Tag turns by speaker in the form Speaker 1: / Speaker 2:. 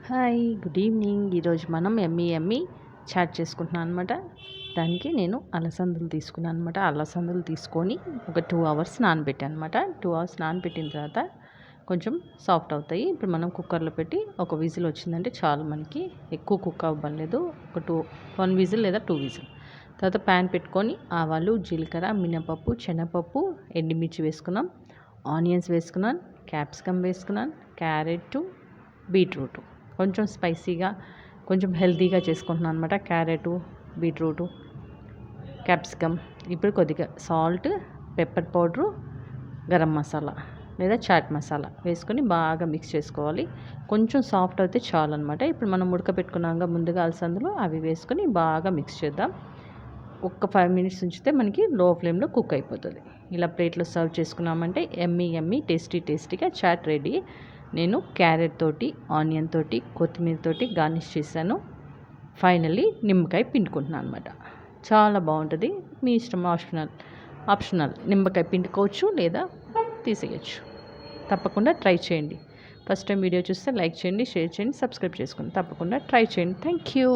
Speaker 1: Hi, good evening. ఈరోజు మనం Emmy chat చేసుకుంటున్నాను అనమాట. దానికి నేను అలసందలు తీసుకున్నాను అనమాట. అలసందలు తీసుకొని ఒక 2 అవర్స్ నానబెట్టాను అనమాట. 2 అవర్స్ నానబెట్టిన తర్వాత కొంచెం సాఫ్ట్ అవుతాయి. ఇప్పుడు మనం కుక్కర్లో పెట్టి ఒక విజిల్ వచ్చిందంటే చాలు మనకి. ఎక్కువ కుక్ అవ్వలేదు. ఒక 1 విజిల్ లేదా 2 విజిల్. తర్వాత ప్యాన్ పెట్టుకొని ఆవాలు, జీలకర్ర, మినపప్పు, శనగపప్పు, ఎండుమిర్చి వేసుకున్నాం. ఆనియన్స్ వేసుకున్నాను, క్యాప్సికమ్ వేసుకున్నాను, క్యారెట్, బీట్రూట్. కొంచెం స్పైసీగా కొంచెం హెల్తీగా చేసుకుంటున్నాను అనమాట. Carrot, beetroot, capsicum. ఇప్పుడు కొద్దిగా salt, pepper powder, garam masala లేదా చాట్ మసాలా వేసుకొని బాగా మిక్స్ చేసుకోవాలి. కొంచెం సాఫ్ట్ అయితే చాలు అనమాట. ఇప్పుడు మనం ఉడకబెట్టుకున్నాక ముందుగా అలసందలు అవి వేసుకొని బాగా మిక్స్ చేద్దాం. ఒక్క 5 మినిట్స్ ఉంచితే మనకి లో ఫ్లేమ్లో కుక్ అయిపోతుంది. ఇలా ప్లేట్లో సర్వ్ చేసుకున్నామంటే ఎమ్మీ టేస్టీగా చాట్ రెడీ. నేను క్యారెట్ తోటి, ఆనియన్ తోటి, కొత్తిమీర తోటి గార్నిష్ చేశాను. ఫైనల్లీ నిమ్మకాయ పిండుకుంటున్నాను అనమాట. చాలా బాగుంటుంది. మీ ఇష్టం, ఆప్షనల్ నిమ్మకాయ పిండుకోవచ్చు లేదా తీసేయచ్చు. తప్పకుండా ట్రై చేయండి. ఫస్ట్ టైం వీడియో చూస్తే లైక్ చేయండి, షేర్ చేయండి, సబ్స్క్రైబ్ చేసుకోండి. తప్పకుండా ట్రై చేయండి. Thank you.